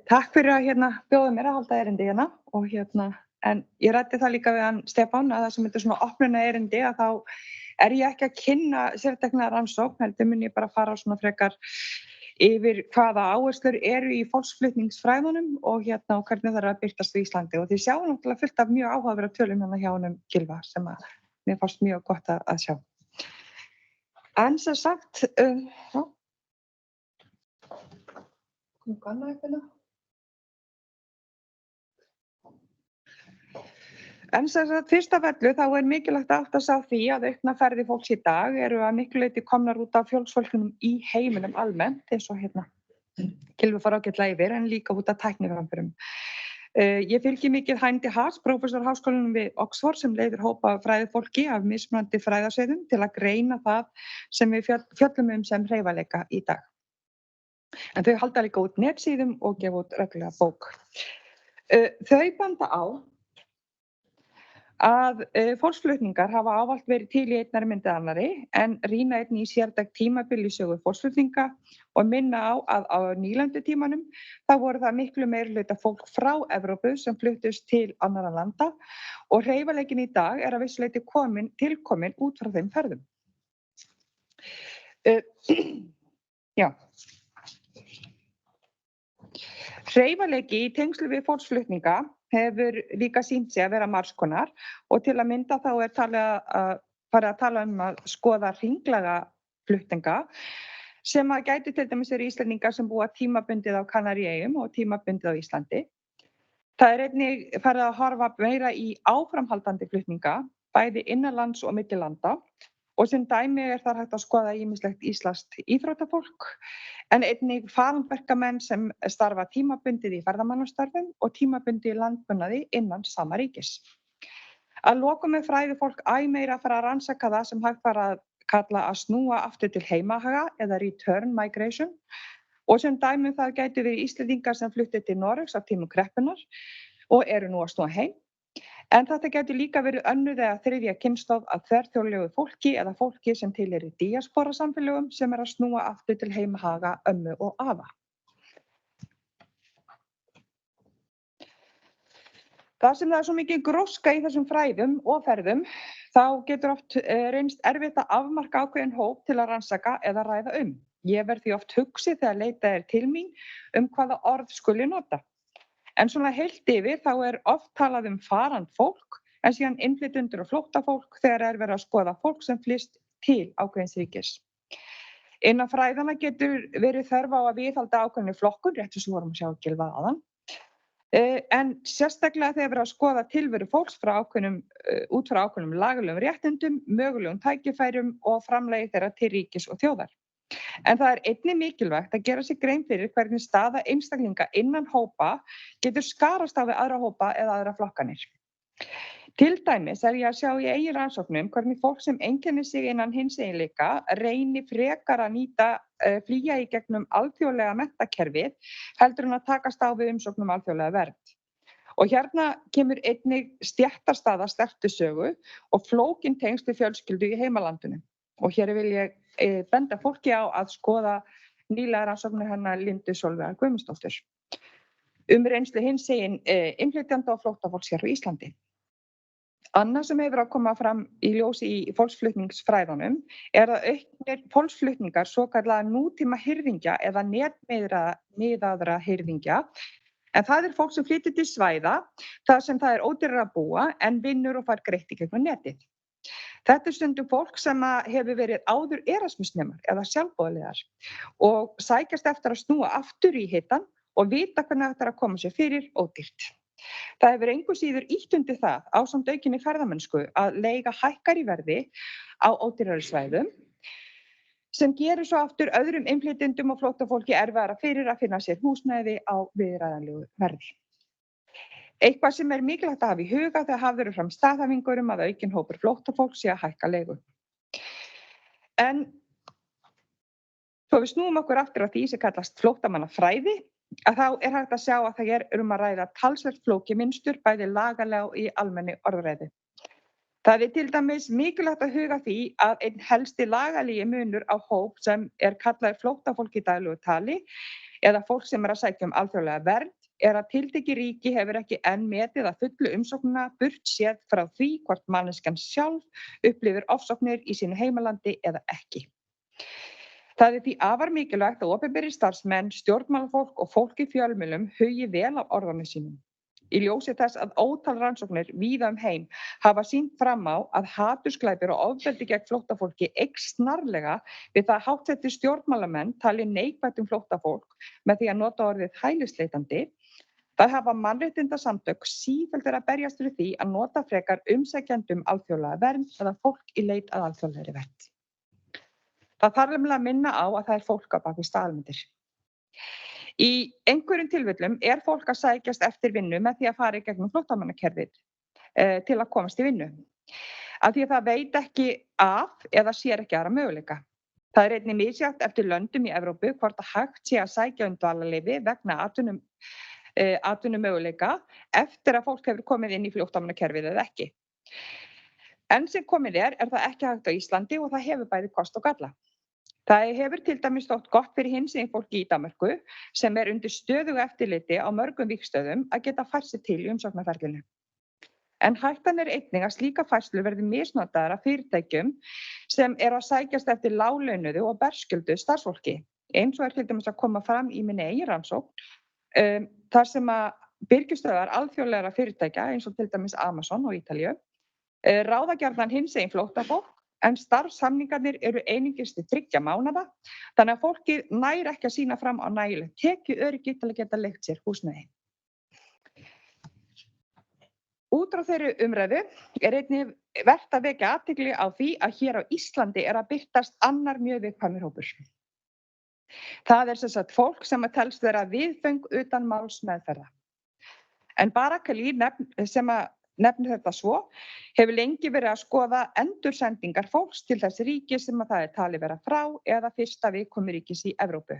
Takk fyrir að bjóða mér að halda erindi og en ég ræddi það líka við hann Stefán að það sem þetta er svona opnuna erindi að þá er ég ekki að kynna sértekna rannsókn, heldur mun ég bara fara svona frekar yfir hvaða áherslur eru í fólksflutningsfræðunum og hvernig það er að birtast í Íslandi og þið sjáum náttúrulega fullt af mjög áhugaverða tölum hjá honum Gylfa sem að mér fannst mjög gott að sjá. En sem sagt, En sem sagt, fyrst af öllu þá er mikilvægt að átta sig á því að aukna ferðir fólks í dag eru að miklu leyti komnar út af fjölsfólkunum í heiminum almennt, eins og Gylfi fór ágætlega yfir, en líka út af tækniframförum. Ég fylgi mikið Heindi Haas, prófessor Háskólanum við Oxford, sem leiðir hópa fræðifólki af mismunandi fræðasviðum til að greina það sem við fjöllum sem hreyfanleika í dag. En þau halda líka út netsíðum og gefa út reglulega bók. Þau benda á að fólksflutningar hafa ávallt verið til í einnari myndi annarri en rýna einnig í sértækt tímabil í sögu fólksflutninga og minna á að á nýlendutímanum þá voru það miklu meirihluta fólk frá Evrópu sem fluttust til annarra landa og hreyfanleikinn í dag er að vissu leyti tilkomin út frá þeim ferðum. Hreyfanleiki í tengslu við fólksflutninga hefur líka sýnt sig að vera margs konar og til að mynda þá er farið að tala að skoða hringlaga flutninga sem að gæti til dæmis eru Íslendingar sem búa tímabundið á Kanaríeyjum og tímabundið á Íslandi. Það er einnig farið að horfa meira í áframhaldandi flutninga, bæði innanlands og milli landa og sem dæmi er þar hægt að skoða ýmislegt íslenskt íþróttafólk en einnig farandverkamenn sem starfa tímabundið í ferðamannastörfum og tímabundið í landbúnaði innan sama ríkis. Að lokum er fræðifólk æ meira að fara að rannsaka það sem hægt var að kalla að snúa aftur til heimahaga eða return migration og sem dæmi það gætu verið Íslendingar sem fluttu til Noregs á tímum kreppunnar og eru nú að snúa heim. En þetta getur líka verið önnur eða þriðja kynslóð af þverþjóðlegu fólki eða fólki sem tilheyrir díasporasamfélögum sem er að snúa aftur til heimahaga, ömmu og afa. Það sem það er svo mikið gróska í þessum fræðum og ferðum, þá getur oft reynst erfitt að afmarka ákveðinn hóp til að rannsaka eða ræða Ég verð því oft hugsi þegar leitað er til mín hvaða orð skuli nota. En svona heilt yfir þá er oft talað farand fólk en síðan innflytjendur og flóttafólk þegar er verið að skoða fólk sem flyst til ákveðins ríkis. Innan fræðanna getur verið þörf á að viðhalda ákveðinni flokkun, rétt sem vorum að sjá Gylfa áðan. En sérstaklega þegar verið að skoða tilveru fólks út frá ákveðnum lagalegum réttindum, mögulegum tækifærum og framlagi þeirra til ríkis og þjóðar. En það er einnig mikilvægt að gera sér grein fyrir hvernig staða einstaklinga innan hópa getur skarast á við aðra hópa eða aðra flokkanir. Til dæmis er ég að sjá í eigin rannsóknum hvernig fólk sem einkennir sig innan hinseginleika reyni frekar að flýja í gegnum alþjóðlega menntakerfið heldur en að takast á við umsókn alþjóðlega vernd. Og hérna kemur einnig stéttarstaða sterkt til sögu og flókin tengsl við fjölskyldu í heimalandinu. Og hér vil ég benda fólki á að skoða nýlega rannsóknir hennar Lindu Sólveigar Guðmundsdóttur reynslu hinsegin innflytjenda og flóttafólks hér á Íslandi. Annað sem hefur að koma fram í ljósi í fólksflutningsfræðunum er að auknir fólksflutningar svokallaða nútíma hirðingja eða netmiðaðra hirðingja en það er fólk sem flytur til svæða þar sem það er ódýrara að búa en vinnur og fær greitt í gegnum netið. Þetta er stundum fólk sem hefur verið áður Erasmus-nemar eða sjálfboðaliðar og sækjast eftir að snúa aftur í hitann og vita hvernig þetta er að koma sér fyrir ódýrt. Það hefur engu síður ýtt undir það ásamt aukinni ferðamennsku að leiga hækkar í verði á ódýrari svæðum sem gerir svo aftur öðrum innflytjendum og flóttafólki erfiðara fyrir að finna sér húsnæði á viðræðanlegu verði. Eitthvað sem er mikilvægt að hafa í huga þegar hafður eru fram staðhæfingur að aukinn hópur flóttafólks sé að hækka leigu. En svo við snúum okkur aftur á því sem kallast flóttamannafræði, að þá er hægt að sjá að það er að ræða talsvert flókið mynstur bæði lagalega og í almenni orðræðu. Það er til dæmis mikilvægt að huga því að einn helsti lagalegi munur á hóp sem er kallaður flóttafólk í daglegu tali eða fólk sem að sækja alþjóðlega vernd að tiltekið ríki hefur ekki enn metið að fullu umsóknina burt séð frá því hvort manneskjan sjálf upplifir ofsóknir í sínu heimalandi eða ekki. Það því afar mikilvægt að opinberir starfsmenn, stjórnmálafólk og fólk í fjölmiðlum hugi vel að orðunum sínum. Í ljósi þess að ótal rannsóknir víða heim hafa sýnt fram á að hatursglæpir og ofbeldi gegn flóttafólki eykst snarlega við það háttsettir stjórnmálamenn tali neikvætt flóttafólk með því að nota orðið hælisleitandi. Það hafa mannréttindasamtök sífellt verið að berjast fyrir því að nota frekar umsækjendum alþjóðlega vernd eða fólk í leit að alþjóðlegri vernd. Það þarf að minna á að það fólk á bak við staðalmyndir. Í einhverjum tilfellum fólk að sækjast eftir vinnu með því að fara í gegnum flóttamannakerfið til að komast í vinnu. Af því að það veit ekki af eða sér ekki aðra möguleika. Það einnig misjafnt eftir löndum í Evrópu hvort að hægt sé að sækja dvalarleyfi vegna atvinnumöguleika eftir að fólk hefur komið inn í flóttamannakerfið eða ekki. Enn sem komið það ekki hægt á Íslandi og það hefur bæði kost og galla. Það hefur til dæmis þótt gott fyrir hinsegin fólki í Danmörku sem undir stöðugu eftirliti á mörgum vígstöðum að geta fært sig til í umsóknarferlinu. En hættan einnig að slíka færslur verði misnotaðar af fyrirtækjum sem að sækjast eftir láglaunuðu og berskjölduðu starfsfólki. Eins og til dæmis að koma fram í minni eigin rannsókn þar sem að byrgjustöðvar alþjóðlegra fyrirtækja eins og til dæmis Amazon og Ítalíu ráða gjarnan hinsegin flóttafólk en starfssamningarnir einungis til 3 mánaða, þannig að fólkið nær ekki að sýna fram á nægilegt tekjuöryggi til að geta leigt sér húsnæði. Út frá þeirri umræðu einnig vert að vekja athygli á því að hér á Íslandi að birtast annar mjög viðkvæmur hópur. Það sem sagt fólk sem telst vera viðföng utan málsmeðferða. En Barakali sem nefnir þetta svo, hefur lengi verið að skoða endursendingar fólks til þess ríki sem að það talið vera frá eða fyrsta viðkomuríkis í Evrópu.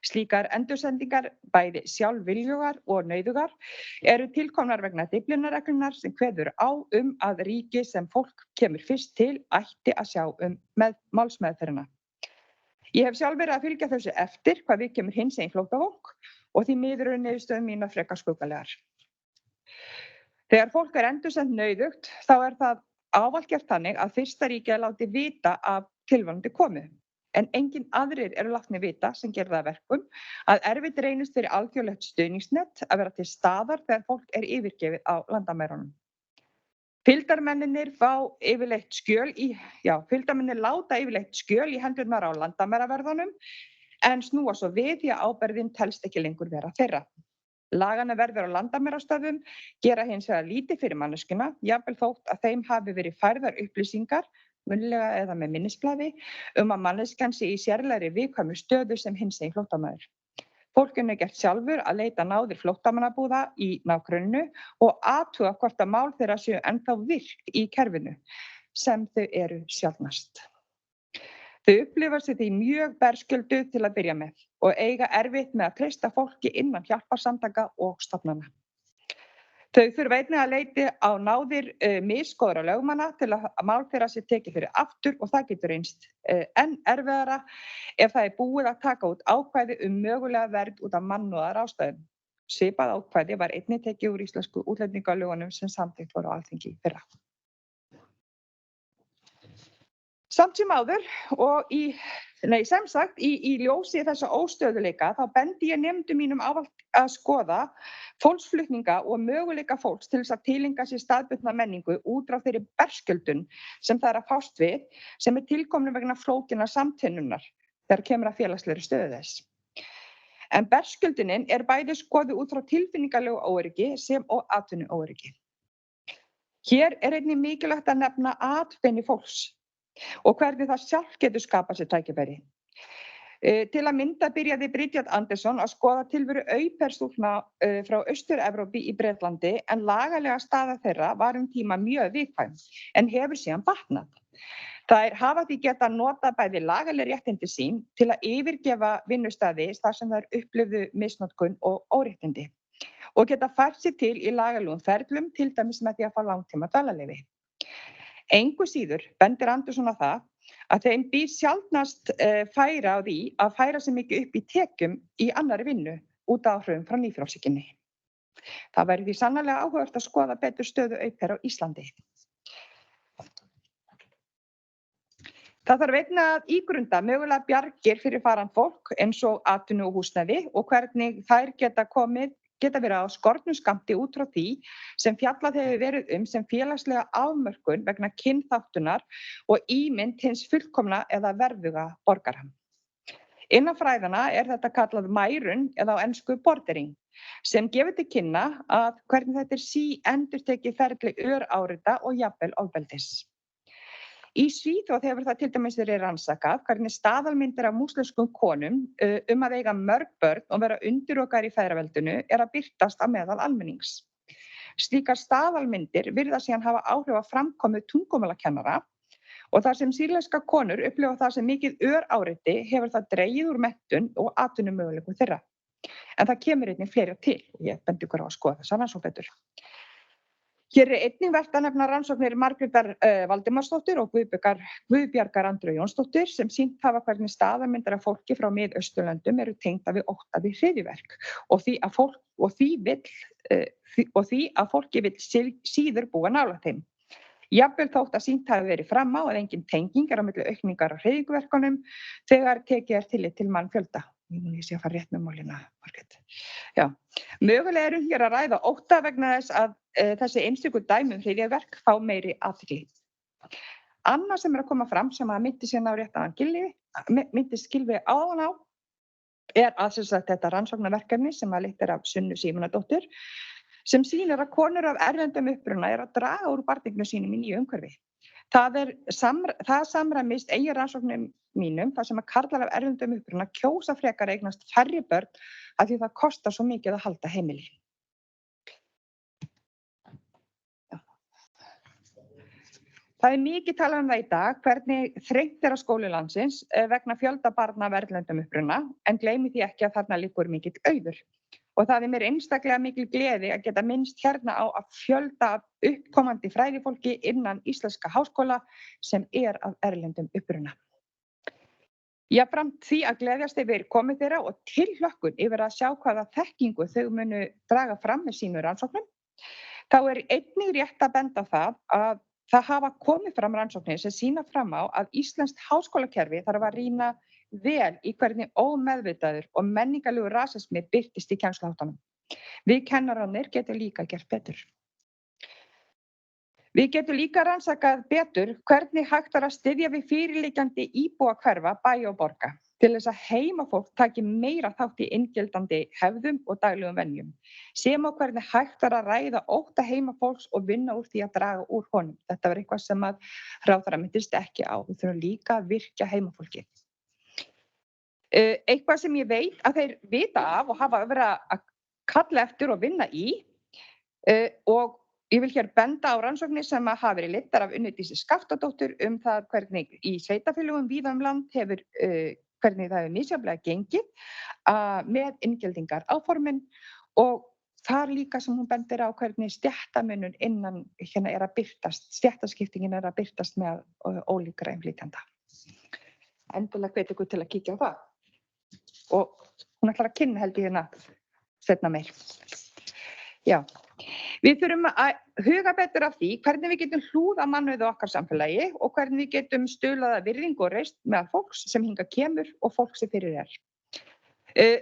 Slíkar endursendingar, bæði sjálfviljugar og nauðugar, tilkomnar vegna Dyflinnarreglunnar sem kveður á að ríki sem fólk kemur fyrst til ætti að sjá málsmeðferðina. Ég hef sjálf verið að fylgja þessu eftir hvað við kemur hinsegin flóttafólk og því miður niðurstöður mínar frekar skuggalegar. Þegar fólk endursent nauðugt, þá það ávallt gert þannig að fyrsta ríki láti vita af tilvonandi komu. En engin aðrir látnir vita sem gerir það að verkum að erfitt reynist fyrir alþjóðlegt stuðningsnet að vera til staðar þegar fólk yfirgefið á landamærunum. Fylgdarmennirnir láta yfirleitt skjöl í hendurnar á landamæraverðunum en snúa svo við því að ábyrgðin telst ekki lengur vera þeirra. Lagana verður á landamærastöðvum gera hins vegar lítið fyrir manneskjuna, jafnvel þótt að þeim hafi verið færðar upplýsingar, munnlega eða með minnisblaði, að manneskjan sé í sérlegri viðkvæmri stöðu sem hinsegin flóttamaður. Fólkinu gert sjálfur að leita náðir flóttamannabúða í nágrenninu og athuga hvort að mál þeirra séu ennþá virk í kerfinu, sem þau sjaldnast. Þau upplifa sig því mjög berskjölduð til að byrja með og eiga erfitt með að treysta fólki innan hjálparsamtaka og stofnana. Þau þurfa einnig að leita á náðir misgóðra lögmanna til að mál þeirra sé tekið fyrir aftur og það getur reynst enn erfiðara ef það búið að taka út ákvæði mögulega vernd út af mannúðarástæðum. Svipað ákvæði var einnig tekið úr íslensku útlendingalögunum sem samþykkt voru á Alþingi í fyrra. Samt sem áður og í ljósi þessa óstöðuleika þá bendi ég nemendum mínum ávallt að skoða fólksflutninga og möguleika fólks til þess að tileinka sér staðbundna menningu út frá þeirri berskjöldun sem það að fást við sem tilkomin vegna flókinnar samtvinnunar þegar kemur að félagslegri stöðu þess. En berskjöldunin bæði skoðuð út frá tilfinningalegu óöryggi sem og atvinnuóöryggi. Hér einnig mikilvægt að nefna atvinnu fólks og hvernig það sjálf getur skapað sér tækifæri. Til að mynda byrjaði Bridget Anderson að skoða tilveru au-pair-stúlkna frá Austur-Evrópu í Bretlandi en lagalega staða þeirra var tíma mjög viðkvæm en hefur síðan batnað. Þær hafa því getað notað bæði lagaleg réttindi sín til að yfirgefa vinnustaði þar sem þær upplifðu misnotkun og óréttindi og geta fært sig til í lagalegum ferlum til dæmis með því að fá langtíma dvalarleyfi. Engu síður bendir Anderson á það að þeim býr sjaldnast færa á því að færa sig mikið upp í tekjum í annarri vinnu út af áhrifum frá nýfrjálshyggjunni. Það væri því sannarlega áhugavert að skoða betur stöðu au pair á Íslandi. Það þarf einnig að ígrunda mögulega bjargir fyrir farandi fólk eins og atvinnu og húsnæði og hvernig þær geta verið á skornum skammti út frá því sem fjallað hefur verið sem félagslega afmörkun vegna kynþáttunar og ímynd hins fullkomna eða verðuga borgara. Innan fræðanna þetta kallað mærun eða á ensku bordering sem gefur til kynna að hvernig þetta síendurtekið ferli öráreita og jafnvel ofbeldis. Í Svíþjóð hefur það til dæmis verið rannsakað hvernig staðalmyndir af múslimskum konum að eiga mörg börn og vera undirokaðar í feðraveldinu að birtast á meðal almennings. Slíkar staðalmyndir virðast síðan hafa áhrif á framkomu tungumálakennara og þar sem sýrlenskar konur upplifa það sem mikið öráreiti hefur það dregið úr menntun og atvinnumöguleikum þeirra. En það kemur einnig fleira til og ég bendi ykkur á að skoða þessa rannsókn betur. Hér einnig vert að nefna rannsóknir Margrétar Valdimarsdóttur og Guðbjargar Andreu Jónsdóttur sem sýnt hafa hvernig staðalmyndir af fólki frá Mið-Austurlöndum eru tengdar við ótta við hryðjuverk og því að fólki vill síður búa nálægt þeim. Jafnvel þótt að sýnt hafi verið fram á að engin tenging á milli aukningar á hryðjuverkunum þegar tekið tillit til mannfjölda. Ég sé að fara rétt með málina, Margrét. Já, mögulega hér að ræða ótta vegna þess að þessi einstöku dæmi hryðjuverk fá meiri athygli. Annað sem að koma fram sem að myndi síðan á rétt að myndist Gylfi áðan á að þetta rannsóknarverkefni sem að leitt af Sunnu Símonardóttur sem sýnir að konur af erlendum uppruna að draga úr barneignum sínum í nýju umhverfi. Það samræmist eigin rannsóknum mínum þar sem að karlar af erlendum uppruna kjósa frekar að eignast færri börn af því það kostar svo mikið að halda heimili. Það mikið talað það í dag hvernig þrengt að skóli landsins vegna fjölda barna af erlendum uppruna en gleymi því ekki að þarna liggur mikill auður. Og það mér einstaklega mikil gleði að geta minnst hérna á að fjölda uppkomandi fræðifólki innan íslenska háskóla sem af erlendum uppruna. Jafnframt því að gleðjast yfir komu þeirra og tilhlökkun yfir að sjá hvaða þekkingu þau munu draga fram með sínu rannsóknum. Þá einnig rétt að benda á það að það hafa komið fram rannsóknir sem sýna fram á að íslenskt háskólakerfi þarf að rýna vel í hvernig ómeðvitaður og menningarlegur rasismi birtist í kennsluháttunum. Við kennararnir getum líka gert betur. Við getum líka rannsakað betur hvernig hægt að styðja við fyrirliggjandi íbúahverfa bæja og borga til þess að heimafólk taki meira þátt í inngildandi hefðum og daglegum venjum. Sem á hvernig hægt að ræða ótta heimafólks og vinna úr því að draga úr honum. Þetta var eitthvað sem að ráðherra minntist ekki á. Við þurfum líka að virkja heimafólkið. Eitthvað sem ég veit að þeir vita af og hafa verið að kalla eftir og vinna í og ég vil hér benda á rannsóknir sem hafa verið leiddar af Unni Dísi Skaftadóttur það hvernig í sveitarfélögum víða land hvernig það hefur misjafnlega gengið með inngildingar áformin og þar líka sem hún bendir á hvernig stéttamunur innan að birtast, stéttaskiptingin að birtast með ólíkra innflytjenda. Endilega hvet ykkur til að kíkja á það. Og hún ætlar að kynna held ég hérna seinna meir. Já, við þurfum að huga betur af því hvernig við getum hlúð að mannauði okkar samfélagi og hvernig við getum stuðlað að virðingu og reisn með fólks sem hingað kemur og fólk sem fyrir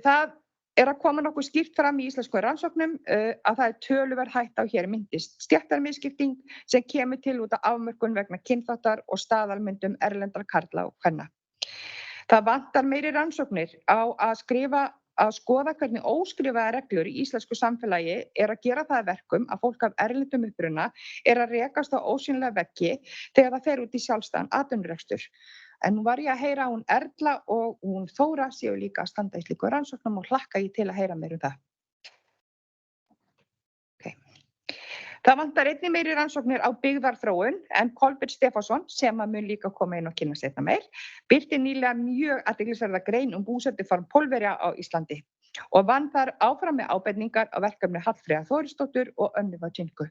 Það að koma nokkuð skýrt fram í íslensku rannsóknum að það töluverð hætta á hér myndist stéttarmisskipting sem kemur til út af afmörkun vegna kynþáttar og staðalmyndum erlendra karla og kvenna. Það vantar meiri rannsóknir á að skoða hvernig óskrifaðar reglur í íslensku samfélagi að gera það að verkum að fólk af erlendum uppruna að rekast á ósýnilega veggi þegar það fer út í sjálfstæðan atvinnurekstur. En nú var ég að heyra hún Erla og hún Þóra séu líka að standa í slíku rannsóknum og hlakka ég til að heyra meir það. Það vantar einnig meiri rannsóknir á byggðarþróun en Kolbeinn Stefánsson sem mun líka koma inn og kynna seinna meir birti nýlega mjög athyglisverða grein búsetuform Pólverja á Íslandi og vann þar áfram með ábendingar á verkefni Hallfreðar Þórisdóttur og Önnu Vaginku.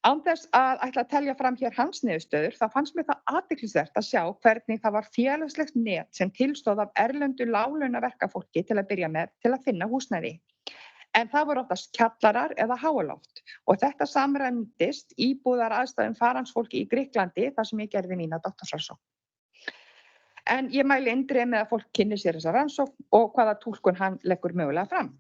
Án þess að ætla að telja fram hér hans niðurstöður, þá fannst mér það athyglisvert að sjá hvernig það var félagslegt net sem tilstóð af erlendu láglaunaverkafólki til að byrja með til að finna húsnæði. En það voru oftast kjallarar eða háaloft og þetta samræmdist íbúðaraðstæðum farandfólki í Grikklandi þar sem ég gerði mína doktorsrannsókn. En ég mæli eindregið með að fólk kynni sér þessa rannsókn og hvaða túlkun hann leggur mögulega fram.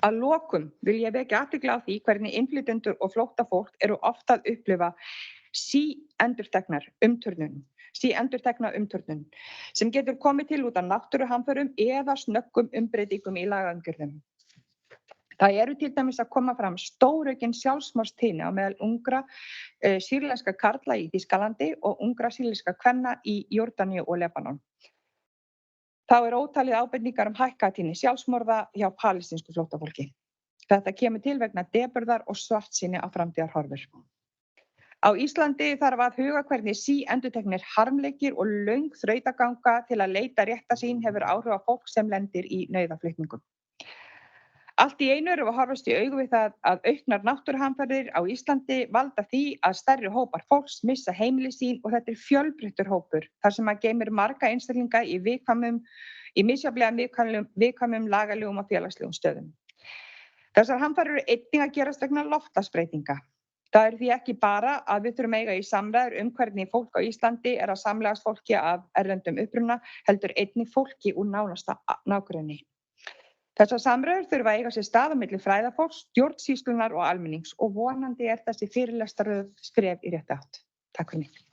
Að lokum vil ég vekja athygli á því hvernig innflytjendur og flóttafólk eru oft að upplifa síendurtekna umturnun sem getur komið til út af náttúruhamförum eða snöggum umbreytingum í lagaumgjörðum. Það eru til dæmis að koma fram stóraukin sjálfsmorðstíðni á meðal ungra sýrlenska karla í Þýskalandi og ungra sýrlenska kvenna í Jórdaníu og Lebanon. Þá ótalið ábendingar hækkatíðni sjálfsmorða hjá palestínsku flóttafólki. Þetta kemur til vegna depurðar og svartsýni á framtíðarhorfur. Á Íslandi þarf að huga hvernig síendurteknir harmleikir og löng þrautaganga til að leita rétta sín hefur áhrif á fólk sem lendir í nauðaflutningum. Allt í einu erum við að horfast í augu við það að auknar náttúruhamfarir á Íslandi valda því að stærri hópar fólks missa heimili sín og þetta fjölbreyttur hópur þar sem að geymir marga einstaklinga í misjafnlega viðkvæmum lagalegum og félagslegum stöðum. Þessar hamfarir eru einnig að gerast vegna loftslagsbreytinga. Það því ekki bara að við þurfum að eiga í samræður hvernig fólk á Íslandi að samlegast fólki af erlendum uppruna, heldur einnig fólki úr nánasta nágrenni. Þessar samræður þurfa að eiga sér stað á milli fræðafólks, stjórnsýslunnar og almennings og vonandi þessi fyrirlestarröð skref í rétta átt. Takk fyrir mig.